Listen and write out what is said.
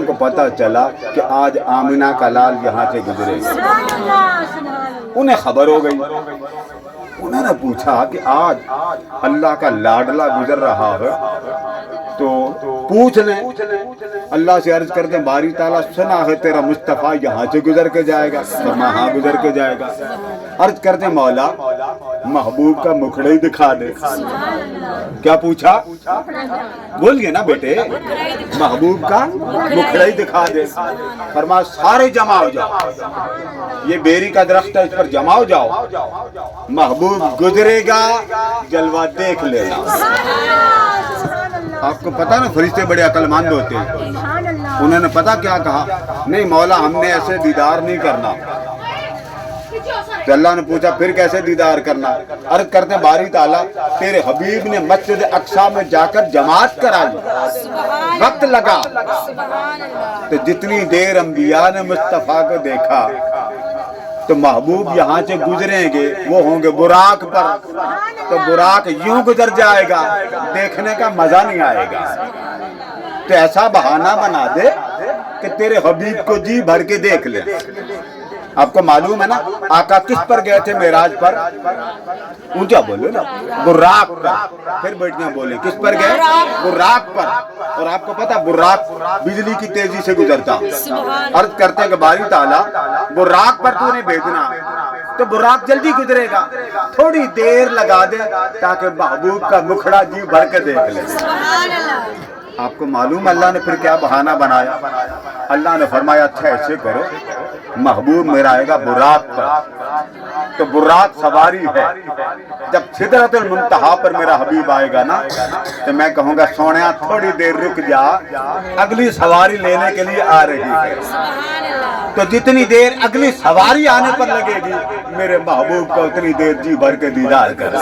کو پتا چلا کہ آج آمینہ کا لال یہاں سے گزرے، انہیں خبر ہو گئی۔ انہوں نے پوچھا کہ آج اللہ کا لاڈلا گزر رہا ہے تو پوچھ لیں، اللہ سے عرض کر دیں باری تعالیٰ سنا ہے تیرا مصطفیٰ یہاں سے گزر کے جائے گا، ہاں گزر کے جائے گا۔ عرض کر دیں مولا محبوب کا مکھڑا ہی دکھا دے۔ کیا پوچھا؟ بولیے نا بیٹے، محبوب کا مکھڑا ہی دکھا دے۔ فرمایا سارے جمع ہو جاؤ، یہ بیری کا درخت ہے، اس پر جمع ہو جاؤ، محبوب گزرے گا جلوہ دیکھ لینا۔ آپ کو پتا نا فرشتے بڑے عقل مند ہوتے ہیں، انہوں نے پتا کیا کہا؟ نہیں مولا ہم نے ایسے دیدار نہیں کرنا۔ تو اللہ نے پوچھا پھر کیسے دیدار کرنا؟ عرض کرتے باری تعالیٰ تیرے حبیب نے مسجد اقصیٰ میں جا کر جماعت کرا لی، وقت لگا، تو جتنی دیر انبیاء نے مصطفیٰ کو دیکھا تو محبوب یہاں سے گزریں گے، وہ ہوں گے براق پر، تو براق یوں گزر جائے گا، دیکھنے کا مزہ نہیں آئے گا۔ تو ایسا بہانہ بنا دے کہ تیرے حبیب کو جی بھر کے دیکھ لے۔ آپ کو معلوم ہے نا آقا کس پر گئے تھے معراج پر؟ اونچا بولو نا، براق پر۔ پھر بیٹیاں بولیں کس پر گئے؟ براق پر۔ اور آپ کو پتا براق بجلی کی تیزی سے گزرتا۔ عرض کرتے ہیں کہ باری تعالیٰ براق پر تو نے بھیجنا تو براق جلدی گزرے گا، تھوڑی دیر لگا دے تاکہ محبوب کا مکھڑا جی بھر کے دیکھ لے۔ آپ کو معلوم اللہ نے پھر کیا بہانہ بنایا؟ اللہ نے فرمایا اچھا ایسے کرو، محبوب میرا آئے گا براق پر، تو براق سواری ہے، جب سدرۃ المنتہا پر میرا حبیب آئے گا نا تو میں کہوں گا سونیا تھوڑی دیر رک جا، اگلی سواری لینے کے لیے آ رہی ہے۔ تو جتنی دیر اگلی سواری آنے پر لگے گی میرے محبوب کا اتنی دیر جی بھر کے دیدار کر۔